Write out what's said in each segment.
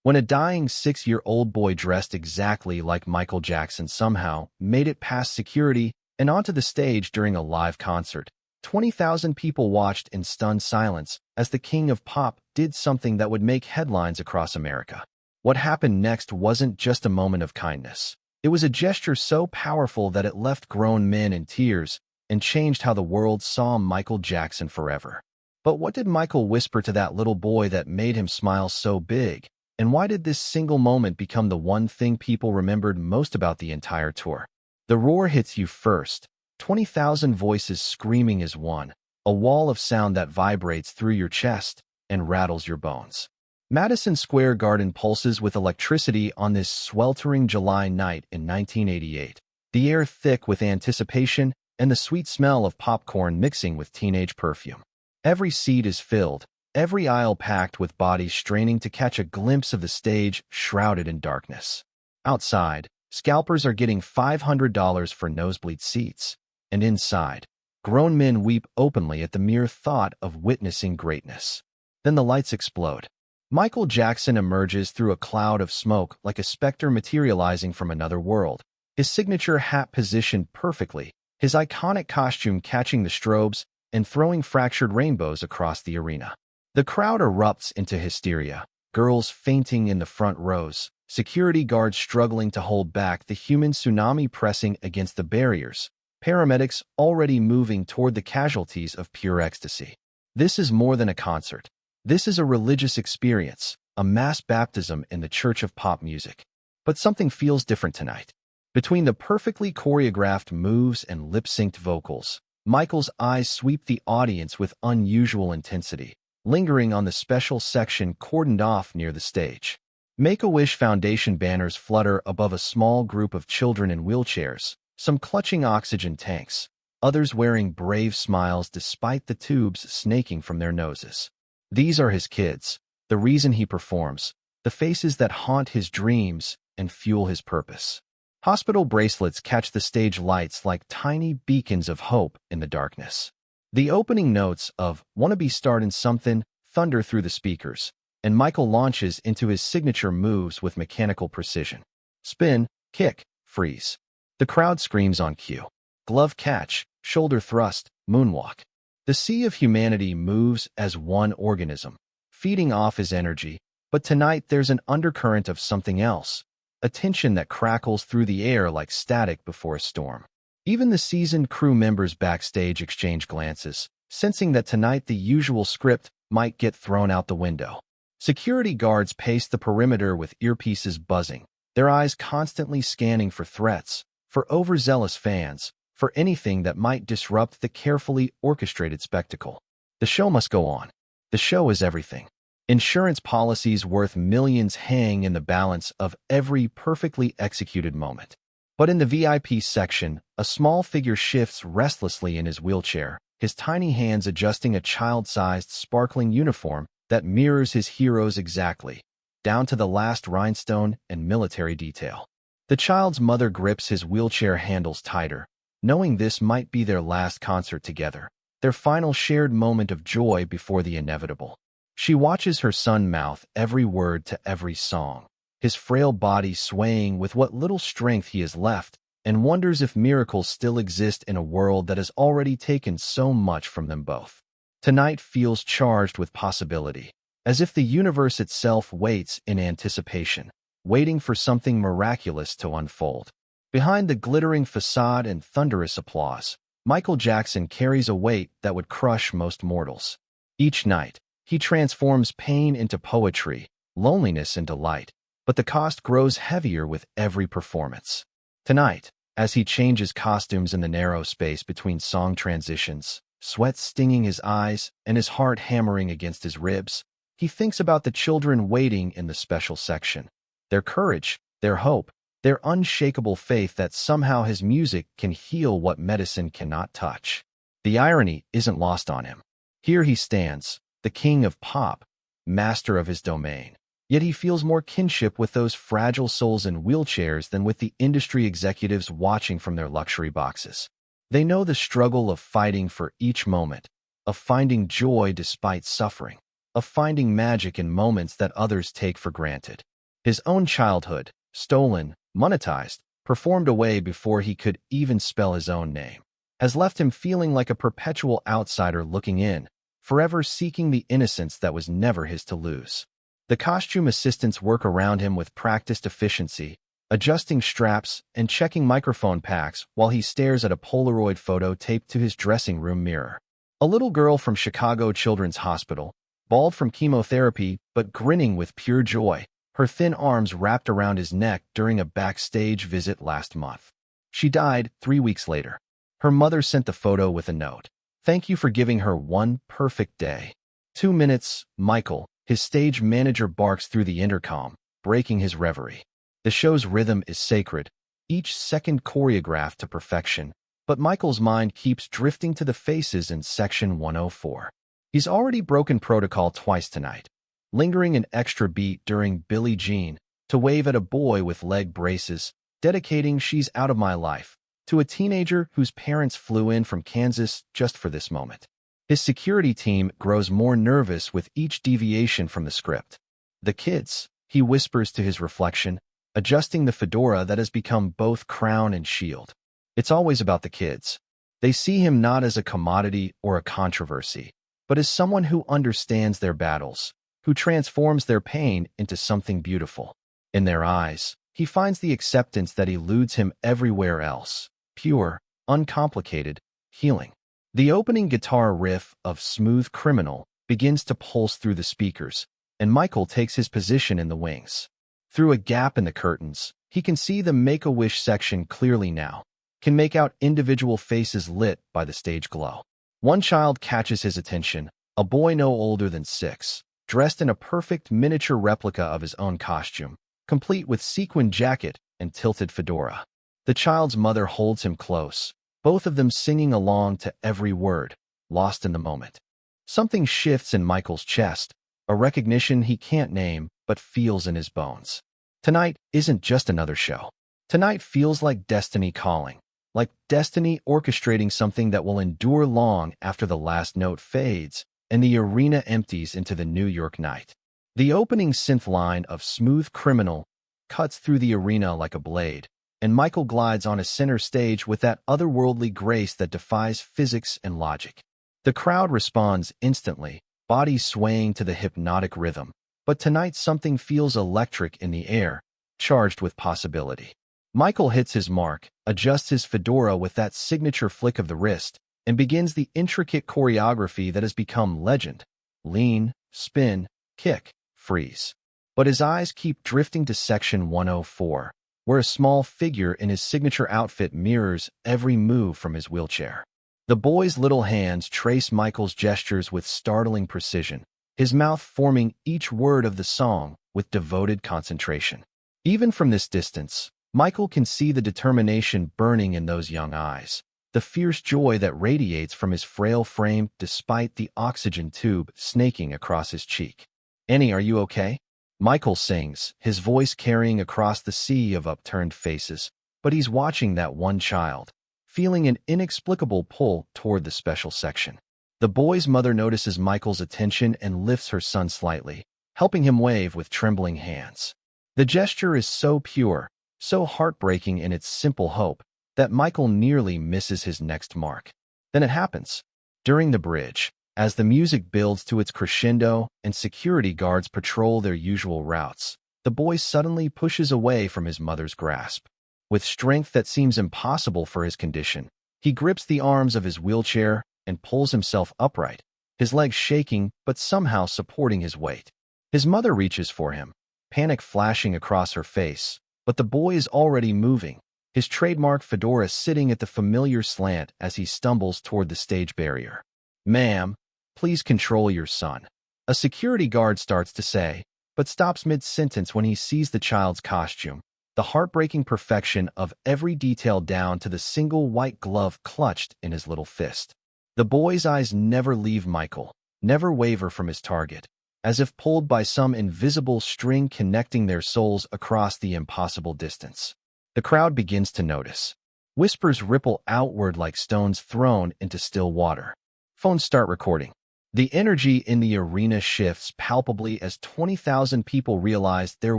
when a dying 6-year-old boy dressed exactly like Michael Jackson somehow made it past security and onto the stage during a live concert. 20,000 people watched in stunned silence as the king of pop did something that would make headlines across America. What happened next wasn't just a moment of kindness. It was a gesture so powerful that it left grown men in tears and changed how the world saw Michael Jackson forever. But what did Michael whisper to that little boy that made him smile so big? And why did this single moment become the one thing people remembered most about the entire tour? The roar hits you first, 20,000 voices screaming as one, a wall of sound that vibrates through your chest and rattles your bones. Madison Square Garden pulses with electricity on this sweltering July night in 1988, the air thick with anticipation and the sweet smell of popcorn mixing with teenage perfume. Every seat is filled, every aisle packed with bodies straining to catch a glimpse of the stage shrouded in darkness. Outside, scalpers are getting $500 for nosebleed seats, and inside, grown men weep openly at the mere thought of witnessing greatness. Then the lights explode. Michael Jackson emerges through a cloud of smoke like a specter materializing from another world, his signature hat positioned perfectly, his iconic costume catching the strobes and throwing fractured rainbows across the arena. The crowd erupts into hysteria, girls fainting in the front rows, security guards struggling to hold back the human tsunami pressing against the barriers, paramedics already moving toward the casualties of pure ecstasy. This is more than a concert. This is a religious experience, a mass baptism in the church of pop music. But something feels different tonight. Between the perfectly choreographed moves and lip-synced vocals, Michael's eyes sweep the audience with unusual intensity, lingering on the special section cordoned off near the stage. Make-A-Wish Foundation banners flutter above a small group of children in wheelchairs, some clutching oxygen tanks, others wearing brave smiles despite the tubes snaking from their noses. These are his kids, the reason he performs, the faces that haunt his dreams and fuel his purpose. Hospital bracelets catch the stage lights like tiny beacons of hope in the darkness. The opening notes of "Wanna Be Startin' Somethin'" thunder through the speakers, and Michael launches into his signature moves with mechanical precision. Spin, kick, freeze. The crowd screams on cue. Glove catch, shoulder thrust, moonwalk. The sea of humanity moves as one organism, feeding off his energy, but tonight there's an undercurrent of something else, a tension that crackles through the air like static before a storm. Even the seasoned crew members backstage exchange glances, sensing that tonight the usual script might get thrown out the window. Security guards pace the perimeter with earpieces buzzing, their eyes constantly scanning for threats, for overzealous fans, for anything that might disrupt the carefully orchestrated spectacle. The show must go on. The show is everything. Insurance policies worth millions hang in the balance of every perfectly executed moment. But in the VIP section, a small figure shifts restlessly in his wheelchair, his tiny hands adjusting a child-sized sparkling uniform that mirrors his heroes exactly, down to the last rhinestone and military detail. The child's mother grips his wheelchair handles tighter, knowing this might be their last concert together, their final shared moment of joy before the inevitable. She watches her son mouth every word to every song, his frail body swaying with what little strength he has left, and wonders if miracles still exist in a world that has already taken so much from them both. Tonight feels charged with possibility, as if the universe itself waits in anticipation, waiting for something miraculous to unfold. Behind the glittering facade and thunderous applause, Michael Jackson carries a weight that would crush most mortals. Each night, he transforms pain into poetry, loneliness into light, but the cost grows heavier with every performance. Tonight, as he changes costumes in the narrow space between song transitions, sweat stinging his eyes and his heart hammering against his ribs, he thinks about the children waiting in the special section. Their courage, their hope, their unshakable faith that somehow his music can heal what medicine cannot touch. The irony isn't lost on him. Here he stands, the king of pop, master of his domain. Yet he feels more kinship with those fragile souls in wheelchairs than with the industry executives watching from their luxury boxes. They know the struggle of fighting for each moment, of finding joy despite suffering, of finding magic in moments that others take for granted. His own childhood, stolen, monetized, performed away before he could even spell his own name, has left him feeling like a perpetual outsider looking in, forever seeking the innocence that was never his to lose. The costume assistants work around him with practiced efficiency, adjusting straps and checking microphone packs while he stares at a Polaroid photo taped to his dressing room mirror. A little girl from Chicago Children's Hospital, bald from chemotherapy but grinning with pure joy, her thin arms wrapped around his neck during a backstage visit last month. She died 3 weeks later. Her mother sent the photo with a note. "Thank you for giving her one perfect day." 2 minutes, Michael, his stage manager, barks through the intercom, breaking his reverie. The show's rhythm is sacred, each second choreographed to perfection, but Michael's mind keeps drifting to the faces in section 104. He's already broken protocol twice tonight, lingering an extra beat during Billie Jean to wave at a boy with leg braces, dedicating "She's Out of My Life" to a teenager whose parents flew in from Kansas just for this moment. His security team grows more nervous with each deviation from the script. "The kids," he whispers to his reflection, adjusting the fedora that has become both crown and shield. It's always about the kids. They see him not as a commodity or a controversy, but as someone who understands their battles, who transforms their pain into something beautiful. In their eyes, he finds the acceptance that eludes him everywhere else: pure, uncomplicated, healing. The opening guitar riff of "Smooth Criminal" begins to pulse through the speakers, and Michael takes his position in the wings. Through a gap in the curtains, he can see the Make-A-Wish section clearly now, can make out individual faces lit by the stage glow. One child catches his attention, a boy no older than 6, dressed in a perfect miniature replica of his own costume, complete with sequin jacket and tilted fedora. The child's mother holds him close, both of them singing along to every word, lost in the moment. Something shifts in Michael's chest, a recognition he can't name but feels in his bones. Tonight isn't just another show. Tonight feels like destiny calling, like destiny orchestrating something that will endure long after the last note fades and the arena empties into the New York night. The opening synth line of "Smooth Criminal" cuts through the arena like a blade, and Michael glides on a center stage with that otherworldly grace that defies physics and logic. The crowd responds instantly, bodies swaying to the hypnotic rhythm. But tonight something feels electric in the air, charged with possibility. Michael hits his mark, adjusts his fedora with that signature flick of the wrist, and begins the intricate choreography that has become legend: lean, spin, kick, freeze. But his eyes keep drifting to section 104, where a small figure in his signature outfit mirrors every move from his wheelchair. The boy's little hands trace Michael's gestures with startling precision, his mouth forming each word of the song with devoted concentration. Even from this distance, Michael can see the determination burning in those young eyes, the fierce joy that radiates from his frail frame despite the oxygen tube snaking across his cheek. "Annie, are you okay?" Michael sings, his voice carrying across the sea of upturned faces, but he's watching that one child, feeling an inexplicable pull toward the special section. The boy's mother notices Michael's attention and lifts her son slightly, helping him wave with trembling hands. The gesture is so pure, so heartbreaking in its simple hope, that Michael nearly misses his next mark. Then it happens. During the bridge, as the music builds to its crescendo and security guards patrol their usual routes, the boy suddenly pushes away from his mother's grasp. With strength that seems impossible for his condition, he grips the arms of his wheelchair and pulls himself upright, his legs shaking but somehow supporting his weight. His mother reaches for him, panic flashing across her face, but the boy is already moving, his trademark fedora sitting at the familiar slant as he stumbles toward the stage barrier. "Ma'am, please control your son," a security guard starts to say, but stops mid-sentence when he sees the child's costume, the heartbreaking perfection of every detail down to the single white glove clutched in his little fist. The boy's eyes never leave Michael, never waver from his target, as if pulled by some invisible string connecting their souls across the impossible distance. The crowd begins to notice. Whispers ripple outward like stones thrown into still water. Phones start recording. The energy in the arena shifts palpably as 20,000 people realize they're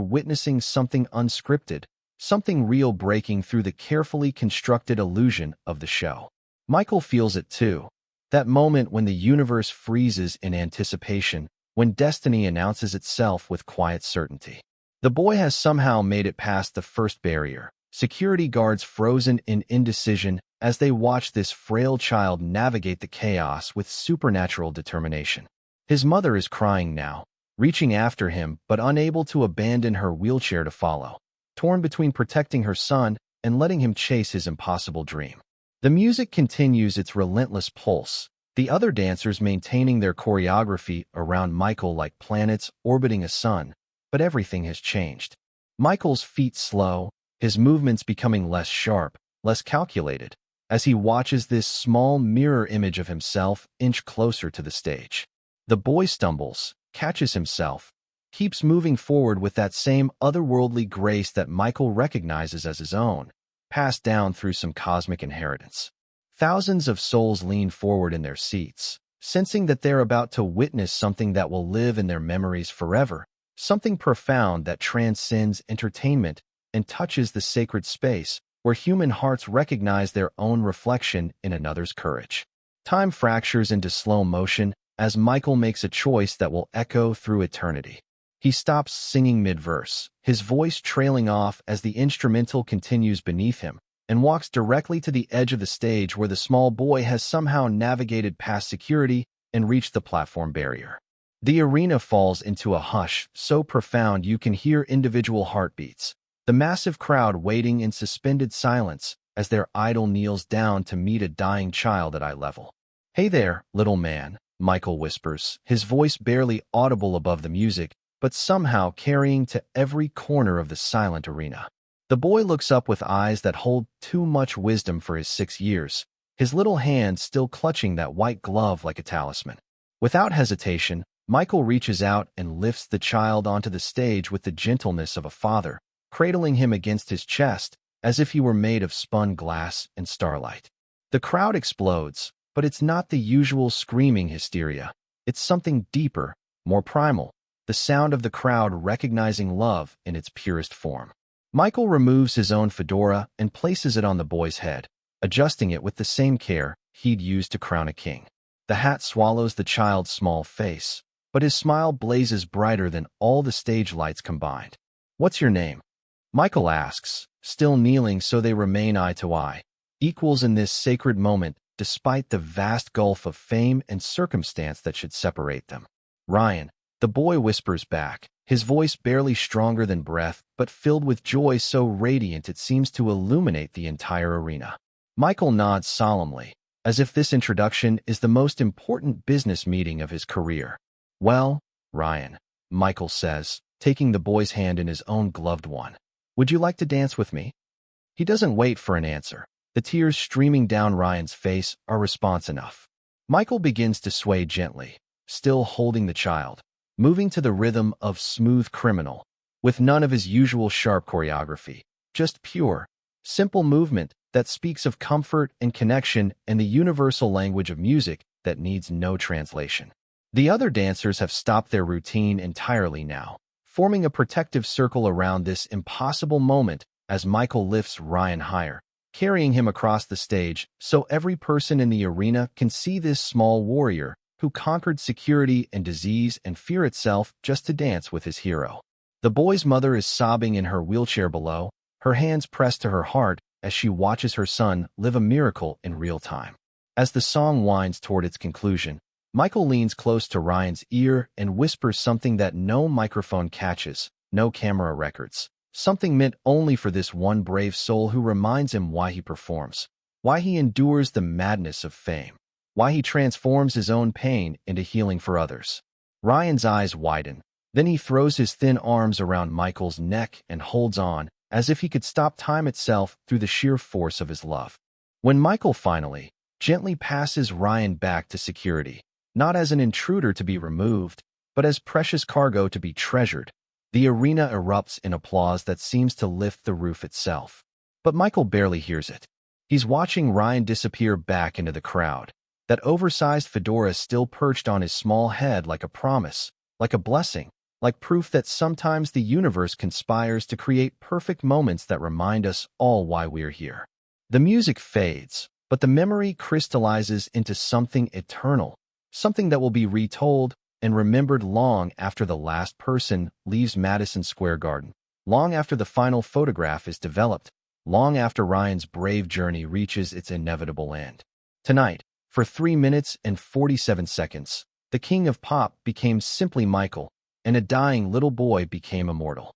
witnessing something unscripted, something real breaking through the carefully constructed illusion of the show. Michael feels it too. That moment when the universe freezes in anticipation, when destiny announces itself with quiet certainty. The boy has somehow made it past the first barrier. Security guards frozen in indecision as they watch this frail child navigate the chaos with supernatural determination. His mother is crying now, reaching after him but unable to abandon her wheelchair to follow, torn between protecting her son and letting him chase his impossible dream. The music continues its relentless pulse, the other dancers maintaining their choreography around Michael like planets orbiting a sun, but everything has changed. Michael's feet slow, his movements becoming less sharp, less calculated, as he watches this small mirror image of himself inch closer to the stage. The boy stumbles, catches himself, keeps moving forward with that same otherworldly grace that Michael recognizes as his own, passed down through some cosmic inheritance. Thousands of souls lean forward in their seats, sensing that they're about to witness something that will live in their memories forever, something profound that transcends entertainment and touches the sacred space where human hearts recognize their own reflection in another's courage. Time fractures into slow motion as Michael makes a choice that will echo through eternity. He stops singing mid-verse, his voice trailing off as the instrumental continues beneath him, and walks directly to the edge of the stage where the small boy has somehow navigated past security and reached the platform barrier. The arena falls into a hush so profound you can hear individual heartbeats, the massive crowd waiting in suspended silence as their idol kneels down to meet a dying child at eye level. "Hey there, little man," Michael whispers, his voice barely audible above the music, but somehow carrying to every corner of the silent arena. The boy looks up with eyes that hold too much wisdom for his 6 years, his little hand still clutching that white glove like a talisman. Without hesitation, Michael reaches out and lifts the child onto the stage with the gentleness of a father, cradling him against his chest as if he were made of spun glass and starlight. The crowd explodes, but it's not the usual screaming hysteria. It's something deeper, more primal, the sound of the crowd recognizing love in its purest form. Michael removes his own fedora and places it on the boy's head, adjusting it with the same care he'd used to crown a king. The hat swallows the child's small face, but his smile blazes brighter than all the stage lights combined. "What's your name?" Michael asks, still kneeling so they remain eye to eye, equals in this sacred moment despite the vast gulf of fame and circumstance that should separate them. "Ryan," the boy whispers back, his voice barely stronger than breath, but filled with joy so radiant it seems to illuminate the entire arena. Michael nods solemnly, as if this introduction is the most important business meeting of his career. "Well, Ryan," Michael says, taking the boy's hand in his own gloved one. "Would you like to dance with me?" He doesn't wait for an answer. The tears streaming down Ryan's face are response enough. Michael begins to sway gently, still holding the child, moving to the rhythm of Smooth Criminal, with none of his usual sharp choreography, just pure, simple movement that speaks of comfort and connection and the universal language of music that needs no translation. The other dancers have stopped their routine entirely now, forming a protective circle around this impossible moment as Michael lifts Ryan higher, carrying him across the stage so every person in the arena can see this small warrior who conquered security and disease and fear itself just to dance with his hero. The boy's mother is sobbing in her wheelchair below, her hands pressed to her heart as she watches her son live a miracle in real time. As the song winds toward its conclusion, Michael leans close to Ryan's ear and whispers something that no microphone catches, no camera records, something meant only for this one brave soul who reminds him why he performs, why he endures the madness of fame, why he transforms his own pain into healing for others. Ryan's eyes widen, then he throws his thin arms around Michael's neck and holds on, as if he could stop time itself through the sheer force of his love. When Michael finally, gently passes Ryan back to security, not as an intruder to be removed, but as precious cargo to be treasured, the arena erupts in applause that seems to lift the roof itself. But Michael barely hears it. He's watching Ryan disappear back into the crowd, That oversized fedora still perched on his small head like a promise, like a blessing, like proof that sometimes the universe conspires to create perfect moments that remind us all why we're here. The music fades, but the memory crystallizes into something eternal, something that will be retold and remembered long after the last person leaves Madison Square Garden, long after the final photograph is developed, long after Ryan's brave journey reaches its inevitable end. Tonight, for 3 minutes and 47 seconds, the king of pop became simply Michael, and a dying little boy became immortal.